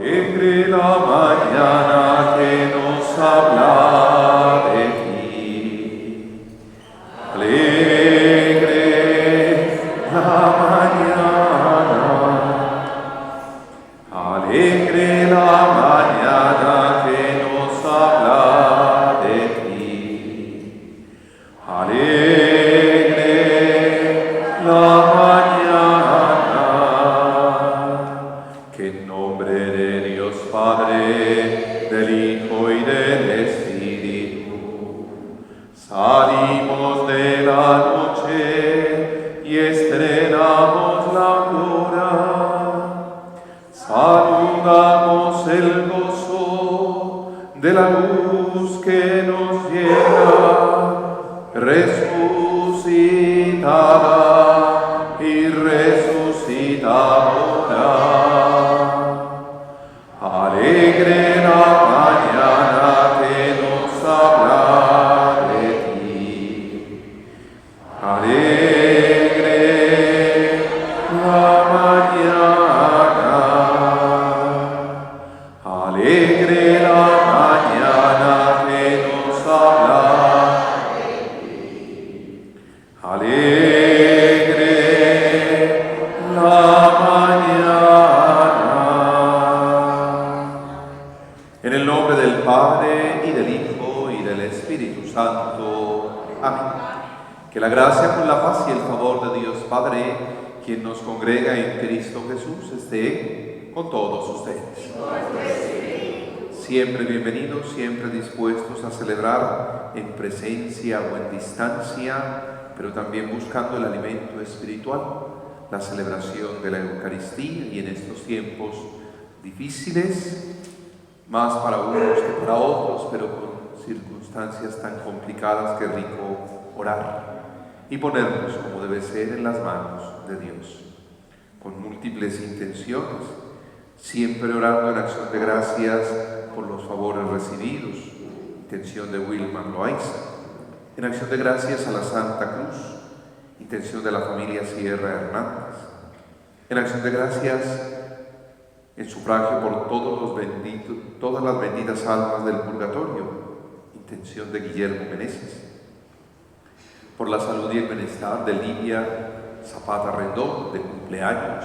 Alegre la mañana que nos habla de ti. Alegre la mañana. Alegre la mañana que nos habla de ti. Alegre la mañana. Que en nombre de Dios Padre, del Hijo y del Espíritu, salimos de la noche y estrenamos la aurora. Saludamos el gozo de la luz que nos llega, resucitada y resucitadora. Alegre la mañana que nos habla de ti. Alegre la mañana. Alegre la mañana que nos habla de ti. Alegre la mañana. En el nombre del Padre, y del Hijo, y del Espíritu Santo. Amén. Que la gracia, con la paz y el favor de Dios Padre, quien nos congrega en Cristo Jesús, esté con todos ustedes. Siempre bienvenidos, siempre dispuestos a celebrar en presencia o en distancia, pero también buscando el alimento espiritual, la celebración de la Eucaristía, y en estos tiempos difíciles, más para unos que para otros, pero con circunstancias tan complicadas, que rico orar y ponernos, como debe ser, en las manos de Dios, con múltiples intenciones, siempre orando en acción de gracias por los favores recibidos. Intención de Wilman Loaiza, en acción de gracias a la Santa Cruz. Intención de la familia Sierra Hernández, en acción de gracias en sufragio por todas las benditas almas del purgatorio. Intención de Guillermo Meneses, por la salud y el bienestar de Lidia Zapata Rendón, de cumpleaños.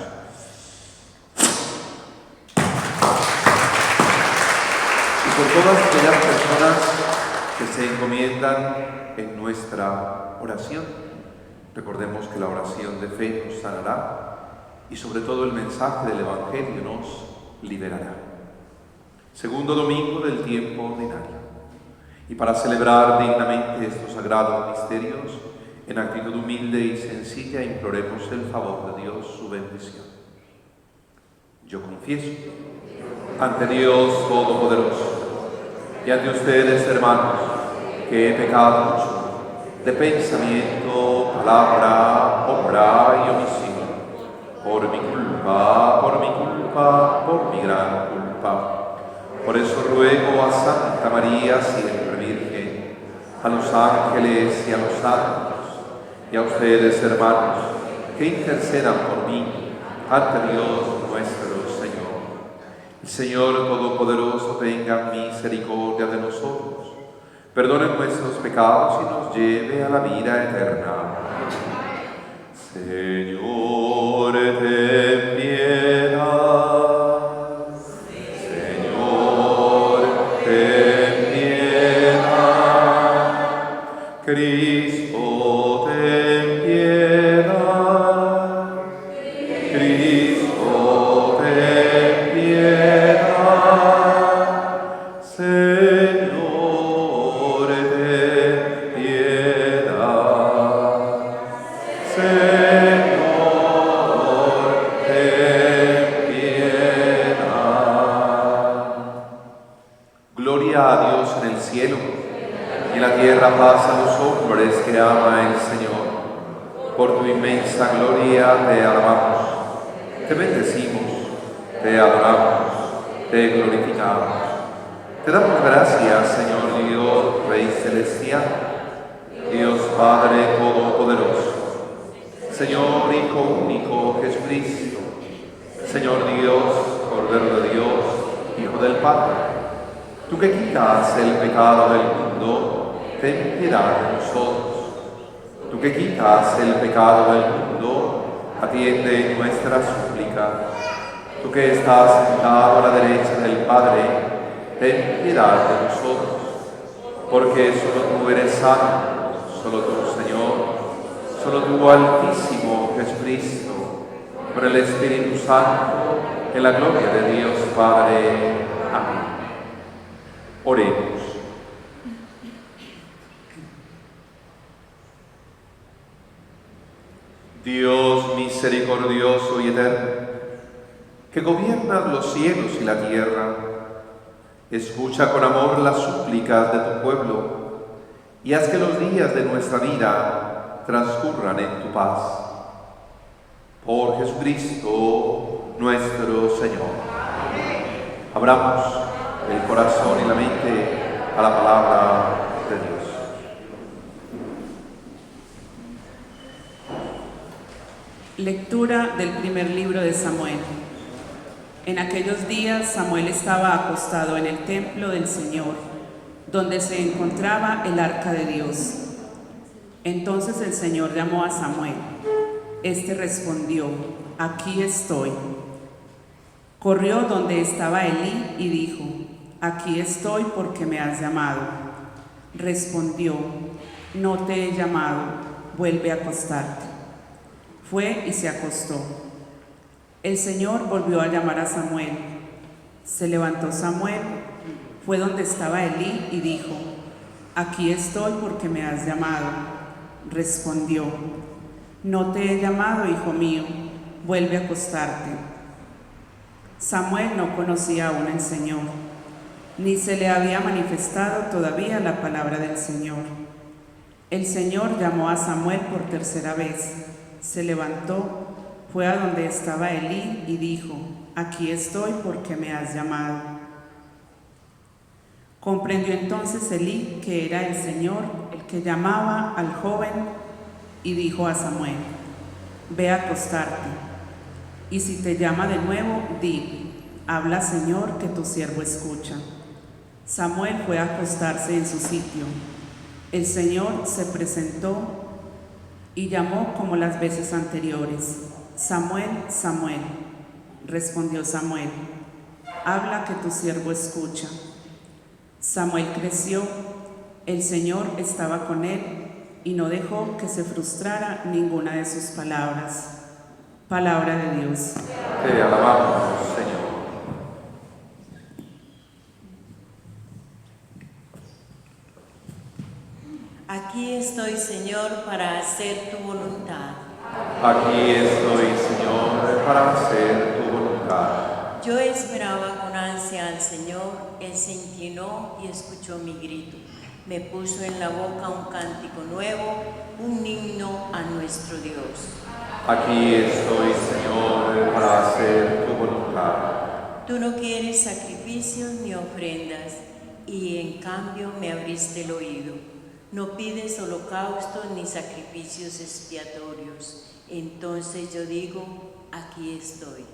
Y por todas aquellas personas que se encomiendan en nuestra oración. Recordemos que la oración de fe nos sanará, y sobre todo el mensaje del Evangelio nos liberará. Segundo domingo del tiempo ordinario. Y para celebrar dignamente estos sagrados misterios, en actitud humilde y sencilla, imploremos el favor de Dios, su bendición. Yo confieso ante Dios Todopoderoso y ante ustedes, hermanos, que he pecado mucho de pensamiento, palabra, obra y omisión, por mi culpa, por mi gran culpa. Por eso ruego a Santa María, siempre Virgen, a los ángeles y a los santos, y a ustedes, hermanos, que intercedan por mí ante Dios nuestro Señor. El Señor Todopoderoso tenga misericordia de nosotros, perdone nuestros pecados y nos lleve a la vida eterna. Señor, ten piedad. Señor, ten piedad. Cristo, ten piedad. Cristo, ten piedad. Señor, ten piedad. Señor, ten piedad. Gloria a Dios en el cielo, y en la tierra paz a los hombres que ama el Señor. Por tu inmensa gloria te alabamos, te bendecimos, te adoramos, te glorificamos. Te damos gracias, Señor Dios, Rey Celestial, Dios Padre Todopoderoso, Señor Hijo único Jesucristo, Señor Dios, Cordero de Dios, del Padre. Tú que quitas el pecado del mundo, ten piedad de nosotros. Tú que quitas el pecado del mundo, atiende nuestra súplica. Tú que estás sentado a la derecha del Padre, ten piedad de nosotros. Porque solo tú eres santo, solo tú, Señor, solo tú, Altísimo Jesucristo, por el Espíritu Santo, en la gloria de Dios Padre. Amén. Oremos. Dios misericordioso y eterno, que gobiernas los cielos y la tierra, escucha con amor las súplicas de tu pueblo y haz que los días de nuestra vida transcurran en tu paz. Por Jesucristo nuestro Señor. Abramos el corazón y la mente a la palabra de Dios. Lectura del primer libro de Samuel. En aquellos días Samuel estaba acostado en el templo del Señor, donde se encontraba el arca de Dios. Entonces el Señor llamó a Samuel. Este respondió: aquí estoy. Corrió donde estaba Elí y dijo: aquí estoy porque me has llamado. Respondió: no te he llamado, vuelve a acostarte. Fue y se acostó. El Señor volvió a llamar a Samuel. Se levantó Samuel, fue donde estaba Elí y dijo: aquí estoy porque me has llamado. Respondió: no te he llamado, hijo mío, vuelve a acostarte. Samuel no conocía aún al Señor, ni se le había manifestado todavía la palabra del Señor. El Señor llamó a Samuel por tercera vez. Se levantó, fue a donde estaba Elí y dijo: aquí estoy porque me has llamado. Comprendió entonces Elí que era el Señor el que llamaba al joven y dijo a Samuel: ve a acostarte, y si te llama de nuevo, di: habla, Señor, que tu siervo escucha. Samuel fue a acostarse en su sitio. El Señor se presentó y llamó como las veces anteriores: Samuel, Samuel. Respondió Samuel: habla, que tu siervo escucha. Samuel creció, el Señor estaba con él y no dejó que se frustrara ninguna de sus palabras. Palabra de Dios. Te alabamos, Señor. Aquí estoy, Señor, para hacer tu voluntad. Aquí estoy, Señor, para hacer tu voluntad. Yo esperaba con ansia al Señor, Él se inclinó y escuchó mi grito. Me puso en la boca un cántico nuevo, un himno a nuestro Dios. Aquí estoy, Señor, para hacer tu voluntad. Tú no quieres sacrificios ni ofrendas, y en cambio me abriste el oído. No pides holocaustos ni sacrificios expiatorios. Entonces yo digo: aquí estoy.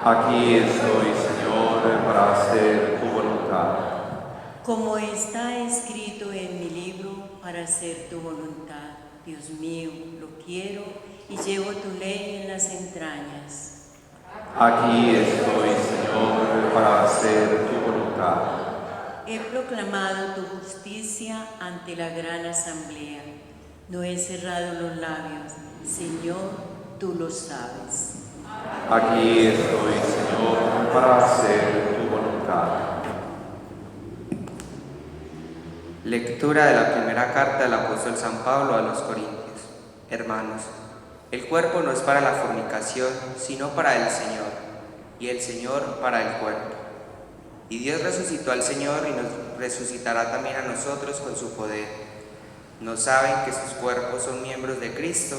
Aquí estoy, Señor, para hacer tu voluntad. Como está escrito en mi libro, para hacer tu voluntad. Dios mío, lo quiero y llevo tu ley en las entrañas. Aquí estoy, Señor, para hacer tu voluntad. He proclamado tu justicia ante la gran asamblea. No he cerrado los labios. Señor, tú lo sabes. Aquí estoy, Señor, para hacer tu voluntad. Lectura de la primera carta del apóstol San Pablo a los Corintios. Hermanos, el cuerpo no es para la fornicación, sino para el Señor, y el Señor para el cuerpo. Y Dios resucitó al Señor y nos resucitará también a nosotros con su poder. ¿No saben que sus cuerpos son miembros de Cristo?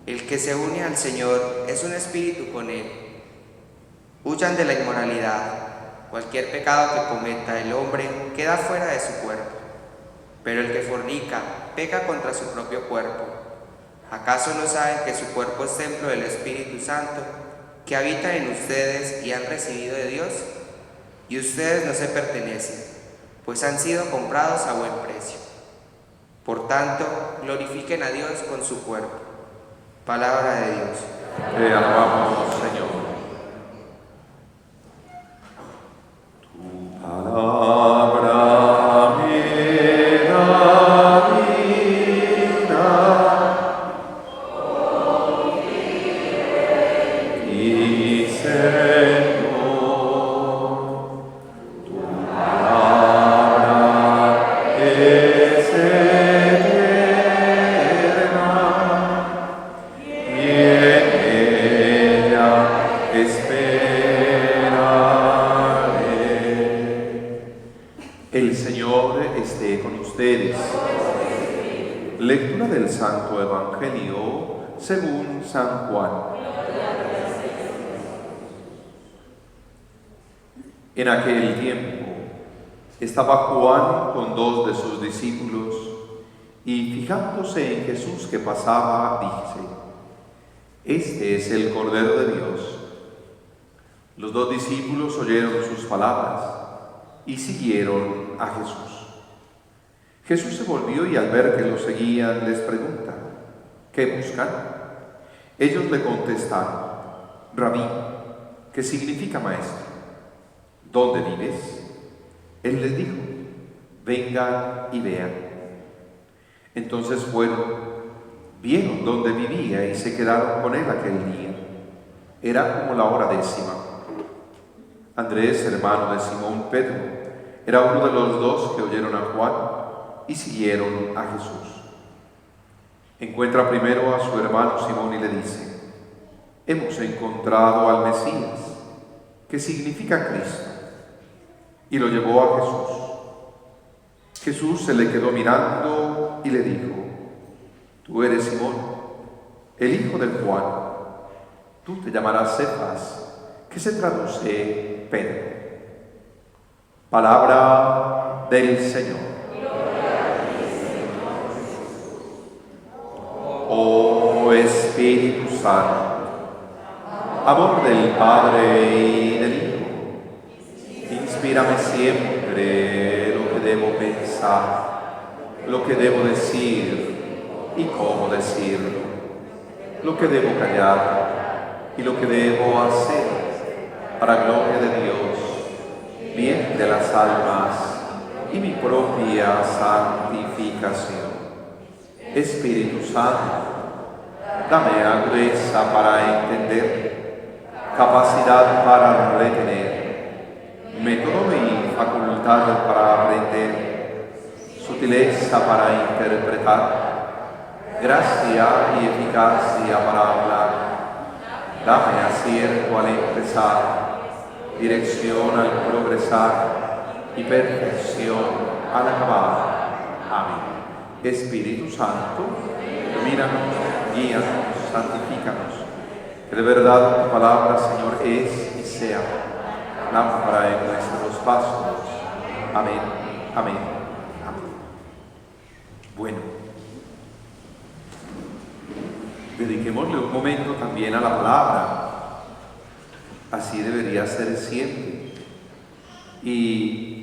El que se une al Señor es un espíritu con Él. Huyan de la inmoralidad. Cualquier pecado que cometa el hombre queda fuera de su cuerpo, pero el que fornica peca contra su propio cuerpo. ¿Acaso no saben que su cuerpo es templo del Espíritu Santo, que habita en ustedes y han recibido de Dios? y ustedes no se pertenecen, pues han sido comprados a buen precio. Por tanto, glorifiquen a Dios con su cuerpo. Palabra de Dios. Te alabamos, Señor. Tu palabra me da vida y Señor, tu palabra es El Señor esté con ustedes. Lectura del Santo Evangelio según San Juan. En aquel tiempo estaba Juan con 2 de sus discípulos y fijándose en Jesús que pasaba, dice: Este es el Cordero de Dios. Los 2 discípulos oyeron sus palabras y siguieron a Jesús. Jesús se volvió y al ver que lo seguían les pregunta: ¿qué buscan? Ellos le contestaron: Rabí, que significa maestro, ¿dónde vives? Él les dijo: vengan y vean. Entonces fueron, vieron dónde vivía y se quedaron con él aquel día. Era como la hora 10:00. Andrés, hermano de Simón Pedro, era uno de los 2 que oyeron a Juan y siguieron a Jesús. Encuentra primero a su hermano Simón y le dice: hemos encontrado al Mesías, que significa Cristo. Y lo llevó a Jesús. Jesús se le quedó mirando y le dijo: tú eres Simón, el hijo de Juan. Tú te llamarás Cefas, que se traduce Pedro. Palabra del Señor. Oh Espíritu Santo, amor del Padre y del Hijo, inspírame siempre lo que debo pensar, lo que debo decir y cómo decirlo, lo que debo callar y lo que debo hacer, para gloria de Dios, bien de las almas y mi propia santificación. Espíritu Santo, dame agudeza para entender, capacidad para retener, método y facultad para aprender, sutileza para interpretar, gracia y eficacia para hablar. Dame acierto al empezar, dirección al progresar y perfección al acabar. Amén. Espíritu Santo, ilumínanos, guíanos, santifícanos. Que de verdad tu palabra, Señor, es y sea lámpara en nuestros pasos. Amén, amén, amén. Bueno, dediquémosle un momento también a la palabra. Así debería ser siempre. Y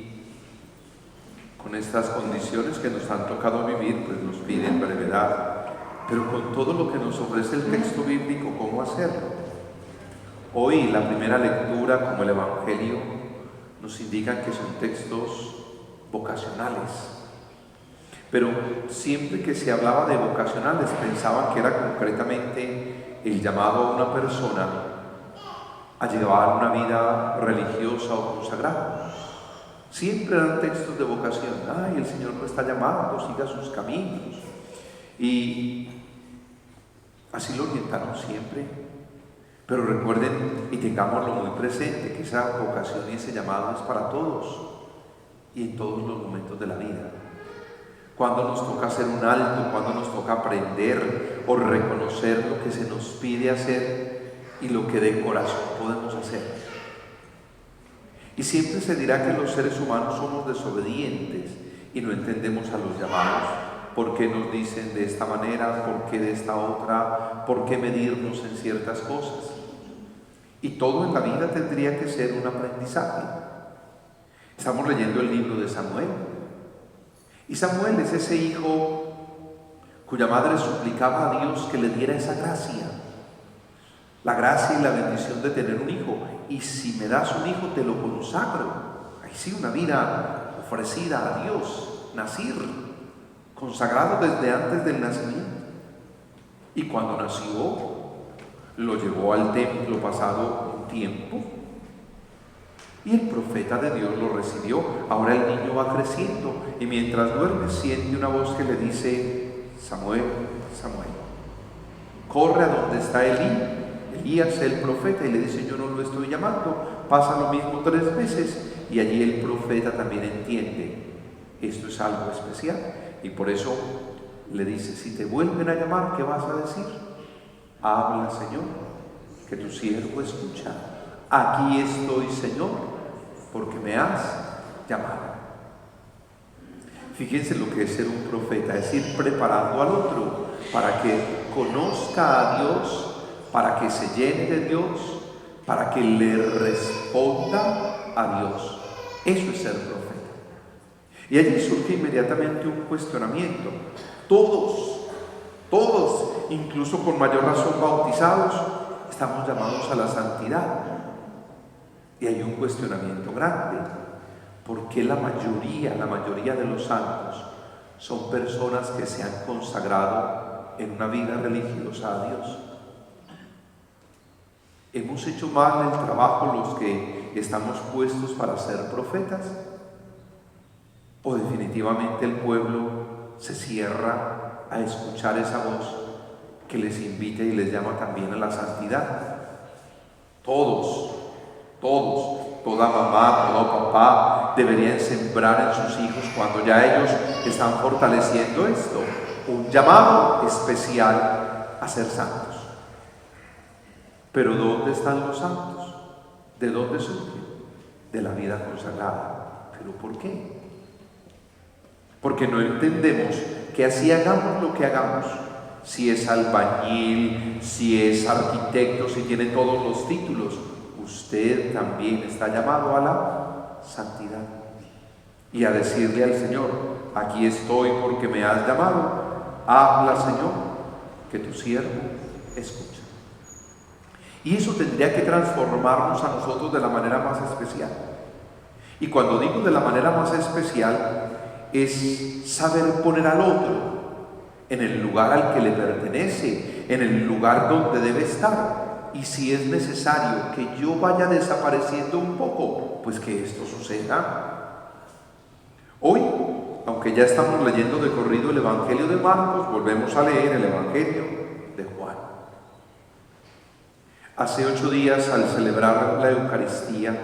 con estas condiciones que nos han tocado vivir, pues nos piden brevedad. Pero con todo lo que nos ofrece el texto bíblico, ¿cómo hacerlo? Hoy la primera lectura, como el Evangelio, nos indican que son textos vocacionales. Pero siempre que se hablaba de vocacionales, pensaban que era concretamente el llamado a una persona a llevar una vida religiosa o consagrada. Siempre eran textos de vocación. Ay, el Señor lo está llamando, siga sus caminos. Y así lo orientaron siempre. Pero recuerden y tengámoslo muy presente, que esa vocación y ese llamado es para todos y en todos los momentos de la vida. Cuando nos toca hacer un alto, cuando nos toca aprender o reconocer lo que se nos pide hacer y lo que de corazón podemos hacer. Y siempre se dirá que los seres humanos somos desobedientes y no entendemos a los llamados. ¿Por qué nos dicen de esta manera? ¿Por qué de esta otra? ¿Por qué medirnos en ciertas cosas? Y todo en la vida tendría que ser un aprendizaje. Estamos leyendo el libro de Samuel. Y Samuel es ese hijo cuya madre suplicaba a Dios que le diera esa gracia. La gracia y la bendición de tener un hijo. Y si me das un hijo, te lo consagro. Ahí sí, una vida ofrecida a Dios, nacir, consagrado desde antes del nacimiento. Y cuando nació, lo llevó al templo pasado un tiempo. Y el profeta de Dios lo recibió. Ahora el niño va creciendo y mientras duerme siente una voz que le dice: Samuel, Samuel. Corre a donde está Elías, el profeta, y le dice: yo no lo estoy llamando. Pasa lo mismo 3 veces y allí el profeta también entiende: esto es algo especial. Y por eso le dice: si te vuelven a llamar, ¿qué vas a decir? Habla, Señor, que tu siervo escucha. Aquí estoy, Señor, porque me has llamado. Fíjense lo que es ser un profeta, es ir preparando al otro para que conozca a Dios, para que se llene de Dios, para que le responda a Dios. Eso es ser profeta. Y allí surge inmediatamente un cuestionamiento. Todos, incluso con mayor razón bautizados, estamos llamados a la santidad. Y hay un cuestionamiento grande. ¿Por qué la mayoría de los santos son personas que se han consagrado en una vida religiosa a Dios? ¿Hemos hecho mal el trabajo los que estamos puestos para ser profetas? ¿O definitivamente el pueblo se cierra a escuchar esa voz que les invita y les llama también a la santidad? Todos, toda mamá, todo papá deberían sembrar en sus hijos, cuando ya ellos están fortaleciendo esto, un llamado especial a ser santos. Pero ¿dónde están los santos? ¿De dónde surgen? De la vida consagrada. ¿Pero por qué? Porque no entendemos que así hagamos lo que hagamos, si es albañil, si es arquitecto, si tiene todos los títulos, usted también está llamado a la santidad y a decirle al Señor: aquí estoy porque me has llamado. Habla, Señor, que tu siervo escucha. Y eso tendría que transformarnos a nosotros de la manera más especial. Y cuando digo de la manera más especial, es saber poner al otro en el lugar al que le pertenece, en el lugar donde debe estar. Y si es necesario que yo vaya desapareciendo un poco, pues que esto suceda. Hoy, aunque ya estamos leyendo de corrido el Evangelio de Marcos, volvemos a leer el Evangelio de Juan. Hace 8 días, al celebrar la Eucaristía,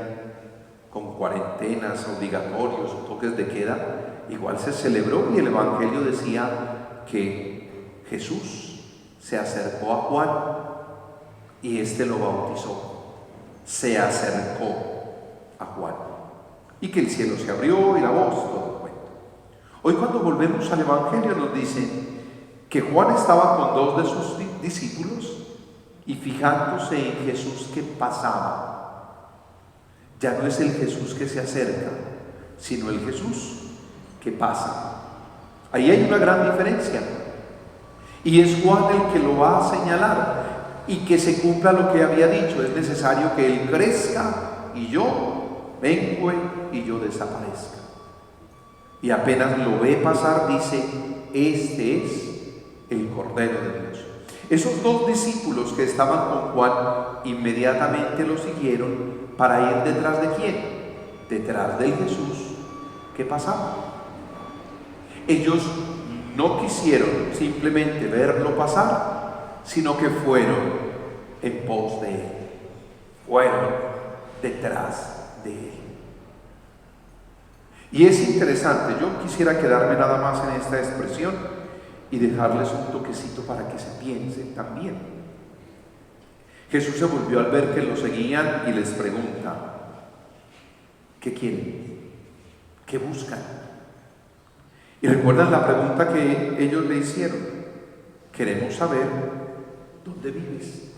con cuarentenas, obligatorios, toques de queda, igual se celebró y el Evangelio decía que Jesús se acercó a Juan y éste lo bautizó. Se acercó a Juan y que el cielo se abrió y la voz, todo el cuento. Hoy, cuando volvemos al Evangelio, nos dicen que Juan estaba con 2 de sus discípulos y fijándose en Jesús que pasaba. Ya no es el Jesús que se acerca, sino el Jesús que pasa. Ahí hay una gran diferencia. Y es Juan el que lo va a señalar y que se cumpla lo que había dicho. Es necesario que Él crezca y yo vengo y yo desaparezca. Y apenas lo ve pasar, dice: este es el Cordero de Dios. Esos 2 discípulos que estaban con Juan inmediatamente lo siguieron para ir detrás de ¿quién? Detrás del Jesús que pasaba. Ellos no quisieron simplemente verlo pasar, sino que fueron en pos de Él, fueron detrás de Él. Y es interesante, yo quisiera quedarme nada más en esta expresión y dejarles un toquecito para que se piensen también. Jesús se volvió al ver que lo seguían y les pregunta: ¿qué quieren? ¿Qué buscan? Y recuerdan la pregunta que ellos le hicieron: queremos saber dónde vives.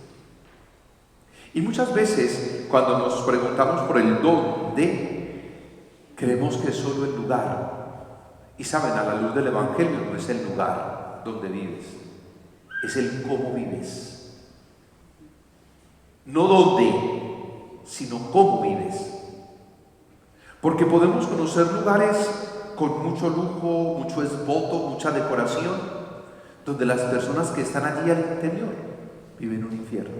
Y muchas veces, cuando nos preguntamos por el dónde, Creemos que es solo el lugar. Y saben, a la luz del Evangelio no es el lugar donde vives, es el cómo vives. No dónde, sino cómo vives. Porque podemos conocer lugares con mucho lujo, mucho esboto, mucha decoración, donde las personas que están allí al interior viven un infierno.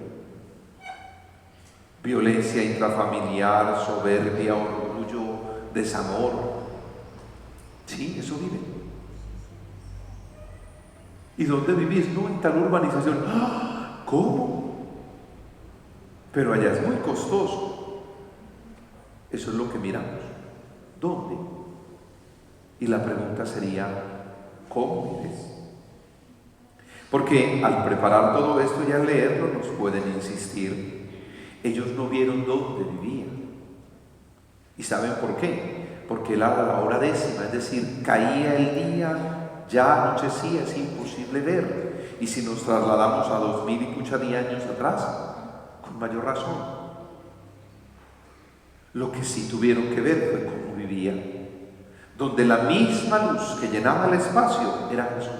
Violencia intrafamiliar, soberbia, orgullo, desamor. Sí, eso vive. ¿Y dónde vivís? No, en tal urbanización. ¡Ah! ¿Cómo? Pero allá es muy costoso. Eso es lo que miramos. ¿Dónde? Y la pregunta sería, ¿cómo vives? Porque al preparar todo esto y al leerlo nos pueden insistir, ellos no vieron dónde vivían. ¿Y saben por qué? Porque era la hora décima, es decir, caía el día, ya anochecía, es imposible ver. Y si nos trasladamos a 2000 y pucha de años atrás, con mayor razón. Lo que sí tuvieron que ver fue cómo vivían, donde la misma luz que llenaba el espacio era Jesús.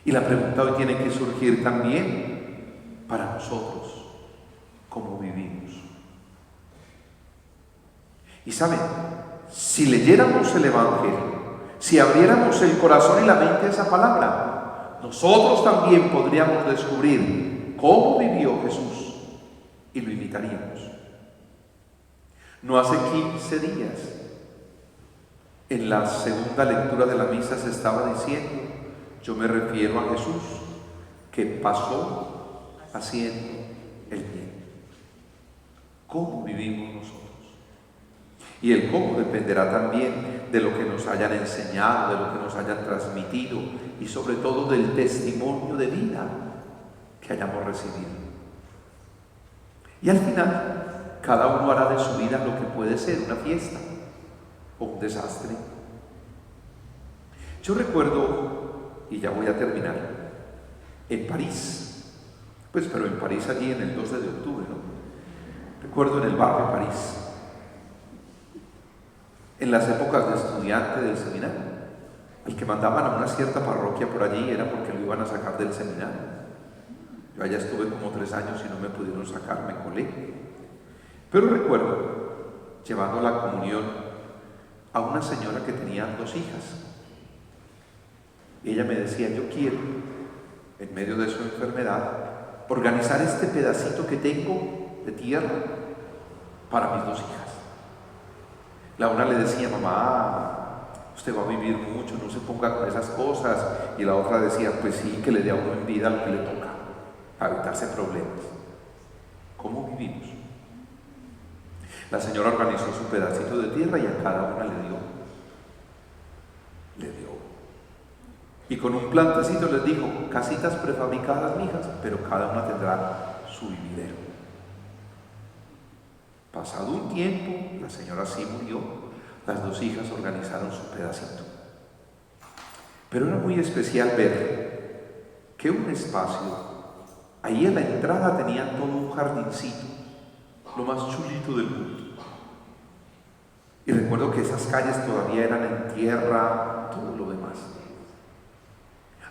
Y la pregunta hoy tiene que surgir también para nosotros, ¿cómo vivimos? Y saben, si leyéramos el Evangelio, si abriéramos el corazón y la mente a esa palabra, nosotros también podríamos descubrir cómo vivió Jesús y lo imitaríamos. No hace 15 días, en la segunda lectura de la misa se estaba diciendo, yo me refiero a Jesús, que pasó haciendo el bien. ¿Cómo vivimos nosotros? Y el cómo dependerá también de lo que nos hayan enseñado, de lo que nos hayan transmitido y sobre todo del testimonio de vida que hayamos recibido. Y al final, cada uno hará de su vida lo que puede ser una fiesta o un desastre. Yo recuerdo, y ya voy a terminar, en París, pero en París allí en el 12 de octubre, ¿no? Recuerdo en el barrio París, en las épocas de estudiante del seminario, al que mandaban a una cierta parroquia por allí era porque lo iban a sacar del seminario. Yo allá estuve como 3 años y no me pudieron sacar, me colé. Pero recuerdo llevando la comunión a una señora que tenía 2 hijas. Y ella me decía, yo quiero, en medio de su enfermedad, organizar este pedacito que tengo de tierra para mis 2 hijas. La una le decía, mamá, usted va a vivir mucho, no se ponga con esas cosas. Y la otra decía, pues sí, que le dé a uno en vida lo que le toca, para evitarse problemas. ¿Cómo vivimos? La señora organizó su pedacito de tierra y a cada una le dio. Y con un plantecito les dijo, casitas prefabricadas, mijas, pero cada una tendrá su vividero. Pasado un tiempo, la señora sí murió, las 2 hijas organizaron su pedacito. Pero era muy especial ver que un espacio, ahí en la entrada tenían todo un jardincito, lo más chulito del mundo. Y recuerdo que esas calles todavía eran en tierra, todo lo demás.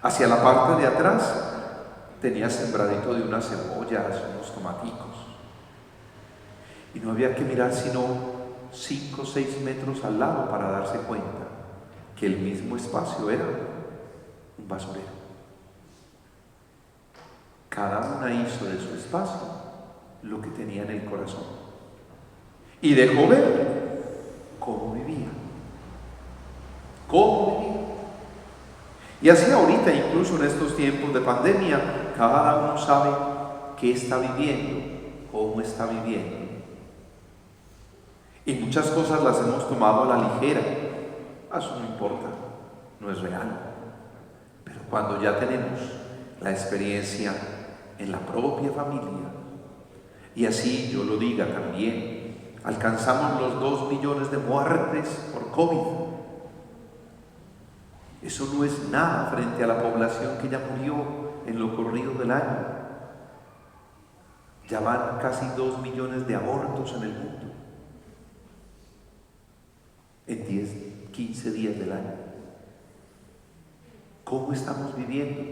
Hacia la parte de atrás tenía sembradito de unas cebollas, unos tomaticos. Y no había que mirar sino 5 o 6 metros al lado para darse cuenta que el mismo espacio era un basurero. Cada una hizo de su espacio lo que tenía en el corazón y dejó ver cómo vivía. ¿Cómo vivía? Y así ahorita, incluso en estos tiempos de pandemia, cada uno sabe qué está viviendo, cómo está viviendo. Y muchas cosas las hemos tomado a la ligera. Eso no importa, no es real. Pero cuando ya tenemos la experiencia en la propia familia, y así yo lo diga también, alcanzamos los 2 millones de muertes por COVID. Eso no es nada frente a la población que ya murió en lo corrido del año. Ya van casi 2 millones de abortos en el mundo. 15 días del año. ¿Cómo estamos viviendo?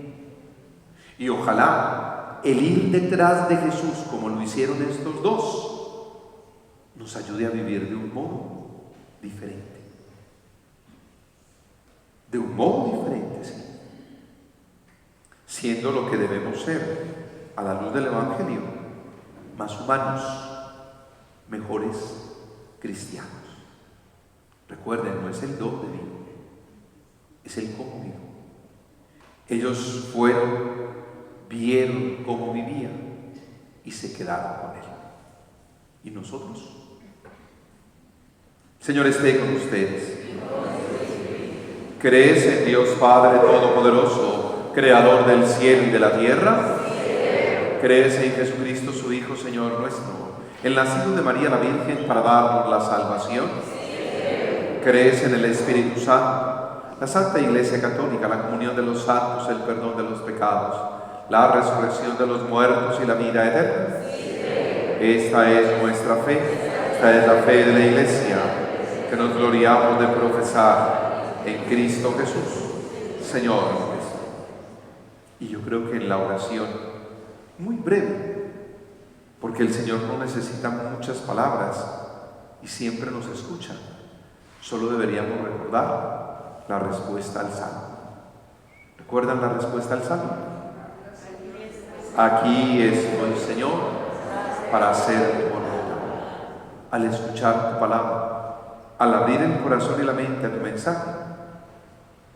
Y ojalá el ir detrás de Jesús, como lo hicieron estos dos, nos ayude a vivir de un modo diferente. De un modo diferente, sí. Siendo lo que debemos ser, a la luz del Evangelio, más humanos, mejores cristianos. Recuerden, no es el dónde vivo, es el cómo vivo. Ellos fueron, vieron cómo vivían y se quedaron con él. ¿Y nosotros? El Señor esté con ustedes. ¿Crees en Dios Padre Todopoderoso, Creador del cielo y de la tierra? ¿Crees en Jesucristo, su Hijo, Señor nuestro, el nacido de María la Virgen para darnos la salvación? ¿Crees en el Espíritu Santo, la Santa Iglesia Católica, la comunión de los santos, el perdón de los pecados, la resurrección de los muertos y la vida eterna? Esta es nuestra fe, esta es la fe de la Iglesia, que nos gloriamos de profesar en Cristo Jesús, Señor nuestro. Y yo creo que en la oración, muy breve, porque el Señor no necesita muchas palabras y siempre nos escucha, solo deberíamos recordar la respuesta al Salmo. ¿Recuerdan la respuesta al Salmo? Aquí estoy, Señor, para hacer tu voluntad. Al escuchar tu palabra, al abrir el corazón y la mente a tu mensaje,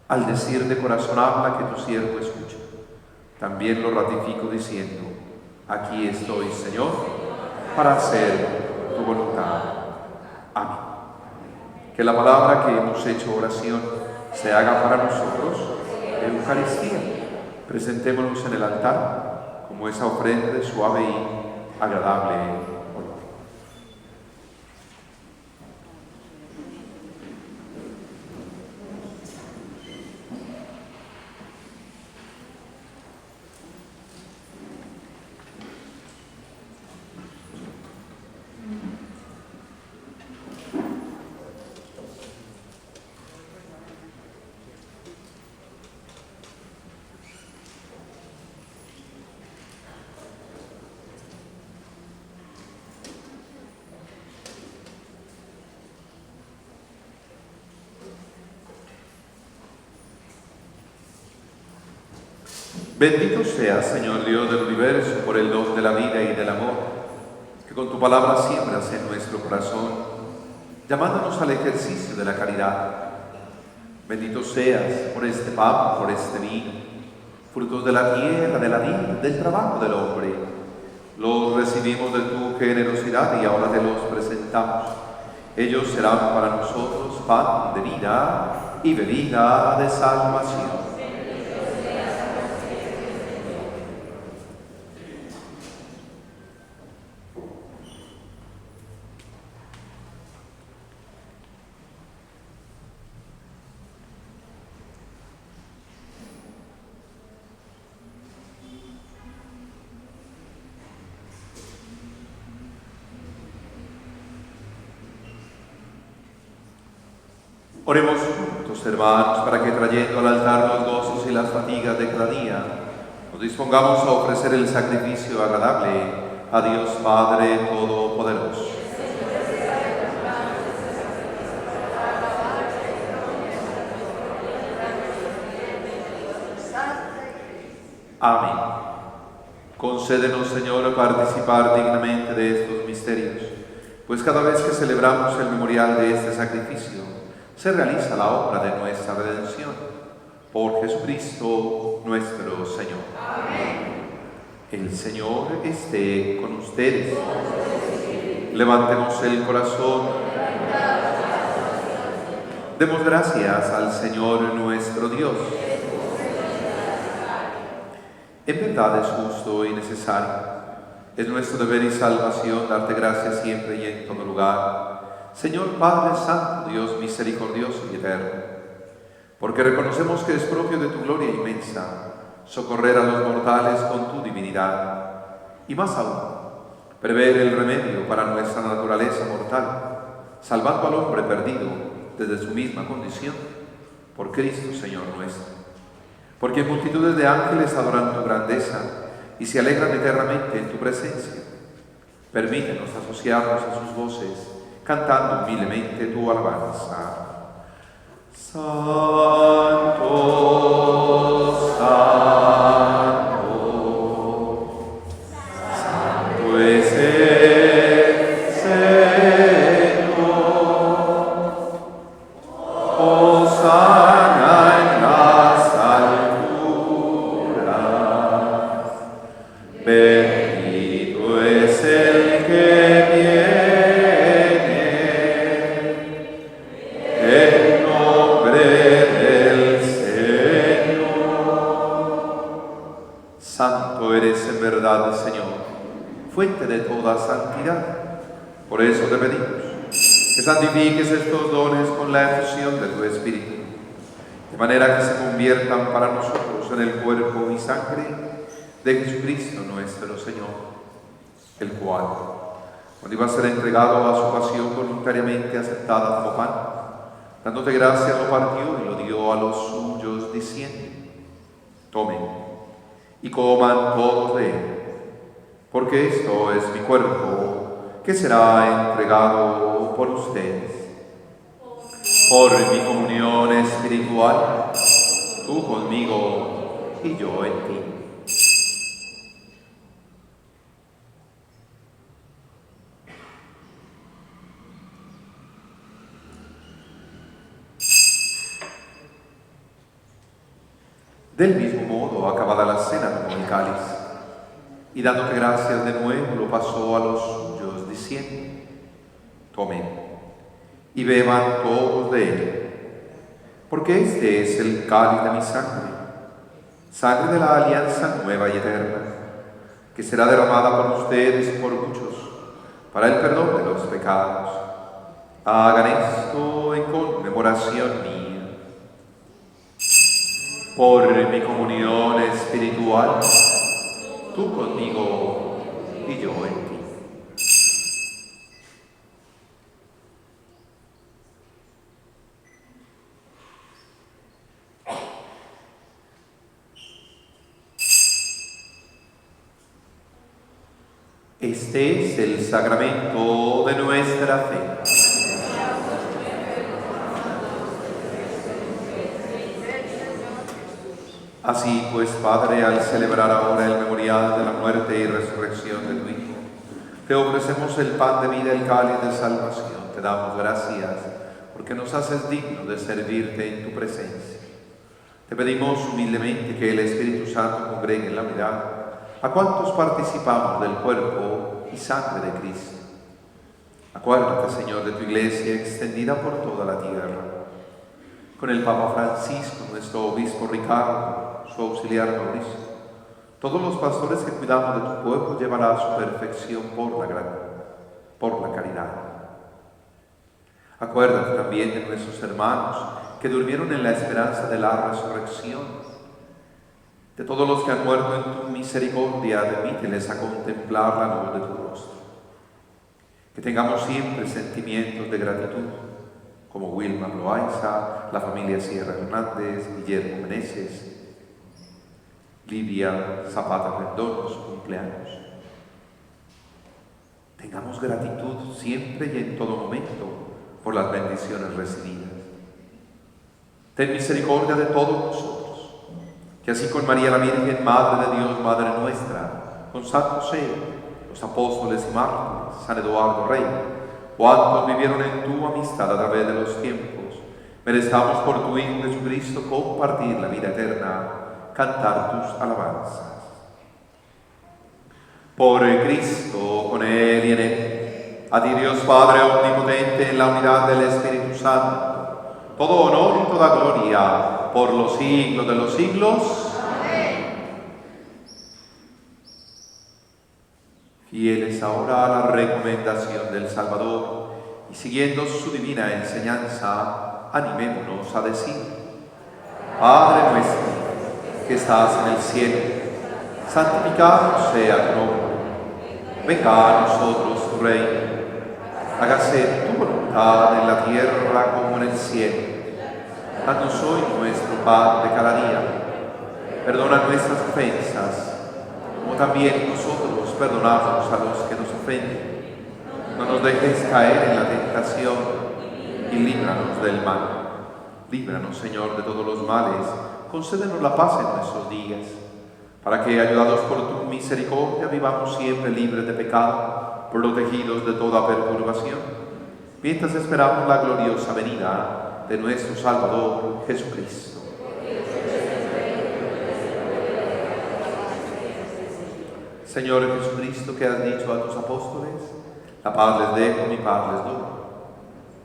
al decir de corazón habla que tu siervo escucha, también lo ratifico diciendo: aquí estoy, Señor, para hacer tu voluntad. Amén. Que la palabra que hemos hecho oración se haga para nosotros Eucaristía. Presentémonos en el altar como esa ofrenda de suave y agradable olor. Bendito seas, Señor Dios del universo, por el don de la vida y del amor, que con tu palabra siembras en nuestro corazón, llamándonos al ejercicio de la caridad. Bendito seas por este pan, por este vino, frutos de la tierra, de la vida, del trabajo del hombre. Los recibimos de tu generosidad y ahora te los presentamos. Ellos serán para nosotros pan de vida y bebida de salvación. Oremos juntos, hermanos, para que trayendo al altar los gozos y las fatigas de cada día, nos dispongamos a ofrecer el sacrificio agradable a Dios Padre Todopoderoso. Amén. Concédenos, Señor, participar dignamente de estos misterios, pues cada vez que celebramos el memorial de este sacrificio, se realiza la obra de nuestra redención. Por Jesucristo nuestro Señor. Amén. El Señor esté con ustedes. Levantemos el corazón. Demos gracias al Señor nuestro Dios. En verdad es justo y necesario. Es nuestro deber y salvación darte gracias siempre y en todo lugar, Señor Padre Santo, Dios misericordioso y eterno, porque reconocemos que es propio de tu gloria inmensa socorrer a los mortales con tu divinidad, y más aún, prever el remedio para nuestra naturaleza mortal, salvando al hombre perdido desde su misma condición, por Cristo Señor nuestro. Porque multitudes de ángeles adoran tu grandeza y se alegran eternamente en tu presencia. Permítenos asociarnos a sus voces, cantando humildemente tu alabanza. Santo, santo, santo es el Señor. Hosana en las alturas. Bendito es el que viene en nombre del Señor. Santo eres en verdad, Señor, fuente de toda santidad. Por eso te pedimos que santifiques estos dones con la efusión de tu Espíritu, de manera que se conviertan para nosotros en el cuerpo y sangre de Jesucristo nuestro Señor, el cual, cuando iba a ser entregado a su pasión voluntariamente aceptada como pan, dándote gracias, lo partió y lo dio a los suyos, diciendo: tomen y coman todos de él, porque esto es mi cuerpo, que será entregado por ustedes. Por mi comunión espiritual, tú conmigo y yo en ti. Del mismo modo, acabada la cena, tomó el cáliz, y dándote gracias de nuevo, lo pasó a los suyos, diciendo: tomen y beban todos de él, porque este es el cáliz de mi sangre, sangre de la alianza nueva y eterna, que será derramada por ustedes y por muchos, para el perdón de los pecados. Hagan esto en conmemoración mía. Por mi comunión espiritual, tú conmigo y yo en ti. Este es el sacramento de nuestra fe. Así pues, Padre, al celebrar ahora el memorial de la muerte y resurrección de tu Hijo, te ofrecemos el pan de vida, el cáliz de salvación. Te damos gracias porque nos haces dignos de servirte en tu presencia. Te pedimos humildemente que el Espíritu Santo congregue en la unidad a cuantos participamos del cuerpo y sangre de Cristo. Acuérdate, Señor, de tu Iglesia extendida por toda la tierra, con el Papa Francisco, nuestro Obispo Ricardo, su auxiliar Mauricio, todos los pastores que cuidamos de tu pueblo, llevará a su perfección por la caridad. Acuérdate también de nuestros hermanos que durmieron en la esperanza de la resurrección, de todos los que han muerto en tu misericordia, admíteles a contemplar la luz de tu rostro. Que tengamos siempre sentimientos de gratitud, como Wilma Loaiza, la familia Sierra Hernández, Guillermo Meneses, Lidia Zapata Rendón, su cumpleaños. Tengamos gratitud siempre y en todo momento por las bendiciones recibidas. Ten misericordia de todos nosotros, que así con María la Virgen, Madre de Dios, Madre nuestra, con San José, los apóstoles y mártires, San Eduardo Rey, cuantos vivieron en tu amistad a través de los tiempos, merezcamos por tu Hijo Jesucristo compartir la vida eterna, cantar tus alabanzas. Por Cristo, con Él y en Él, a ti Dios Padre omnipotente, en la unidad del Espíritu Santo, todo honor y toda gloria por los siglos de los siglos. Amén. Fieles ahora a la recomendación del Salvador y siguiendo su divina enseñanza, animémonos a decir: Padre nuestro, que estás en el cielo, santificado sea tu nombre. Venga a nosotros tu reino. Hágase tu voluntad voluntad en la tierra como en el cielo. Danos hoy nuestro pan de cada día. Perdona nuestras ofensas, como también nosotros perdonamos a los que nos ofenden. No nos dejes caer en la tentación y líbranos del mal. Líbranos, Señor, de todos los males. Concédenos la paz en nuestros días, para que, ayudados por tu misericordia, vivamos siempre libres de pecado, protegidos de toda perturbación, mientras esperamos la gloriosa venida de nuestro Salvador Jesucristo. Señor Jesucristo, que has dicho a tus apóstoles: la paz les dejo, mi paz les doy.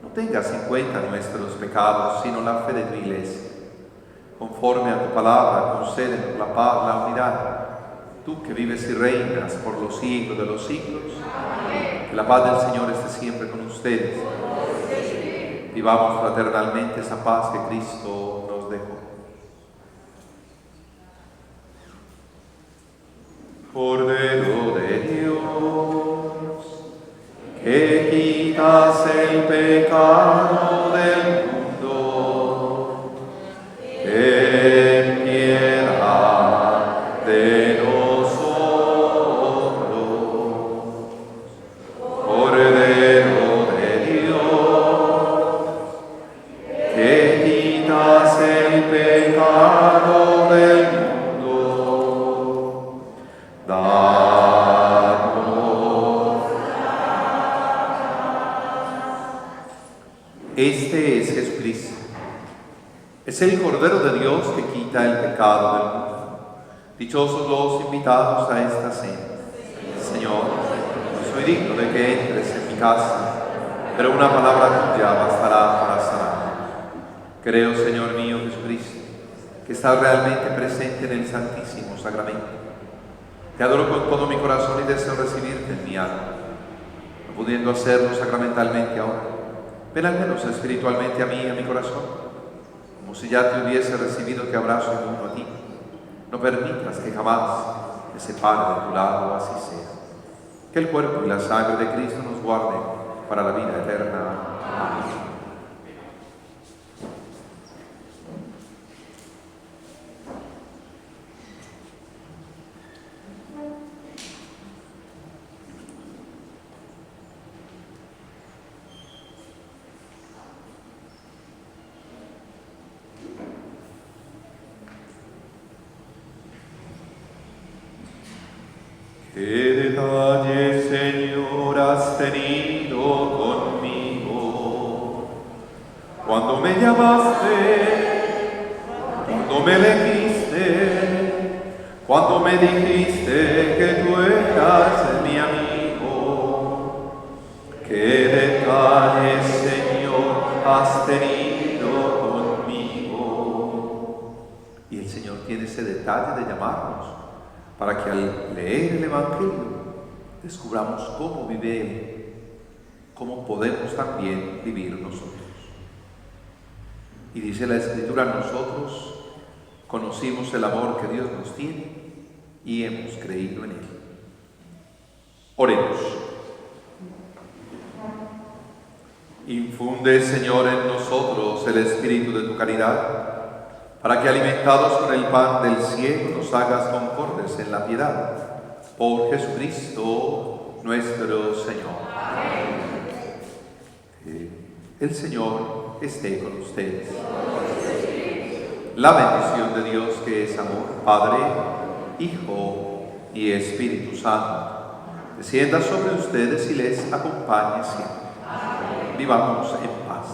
No tengas en cuenta nuestros pecados, sino la fe de tu Iglesia. Conforme a tu palabra, concédenos la paz, la unidad. Tú que vives y reinas por los siglos de los siglos, que la paz del Señor esté siempre con ustedes. Vivamos fraternalmente esa paz que Cristo nos dejó. Cordero de Dios, que quitas el pecado del mundo, ten piedad de nosotros. Cordero de Dios, que quitas el pecado del mundo, Este es Jesucristo. Es el Cordero de Dios que quita el pecado del mundo. Dichosos los invitados a esta cena. Señor, no soy digno de que entres en mi casa, pero una palabra tuya bastará para sanar. Creo, Señor mío Jesucristo, que estás realmente presente en el Santísimo Sacramento. Te adoro con todo mi corazón y deseo recibirte en mi alma. No pudiendo hacerlo sacramentalmente ahora, ven al menos espiritualmente a mí y a mi corazón, como si ya te hubiese recibido, te abrazo y me uno a ti. No permitas que jamás me separe de tu lado, así sea. Que el cuerpo y la sangre de Cristo nos guarden para la vida eterna. Amén. Qué detalle, Señor, has tenido conmigo. Cuando me llamaste, cuando me elegiste, cuando me dijiste que tú eras mi amigo. Qué detalle, Señor, has tenido conmigo. Y el Señor tiene ese detalle de llamarnos, para que al leer el Evangelio descubramos cómo vive Él, cómo podemos también vivir nosotros. Y dice la Escritura: nosotros conocimos el amor que Dios nos tiene y hemos creído en Él. Oremos. Infunde, Señor, en nosotros el espíritu de tu caridad, para que, alimentados con el pan del cielo, nos hagas concordes en la piedad. Por Jesucristo nuestro Señor. Amén. El Señor esté con ustedes. La bendición de Dios, que es amor, Padre, Hijo y Espíritu Santo, descienda sobre ustedes y les acompañe siempre. Vivamos en paz.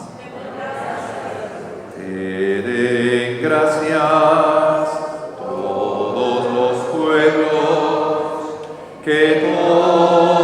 Te den gracias todos los pueblos, que todos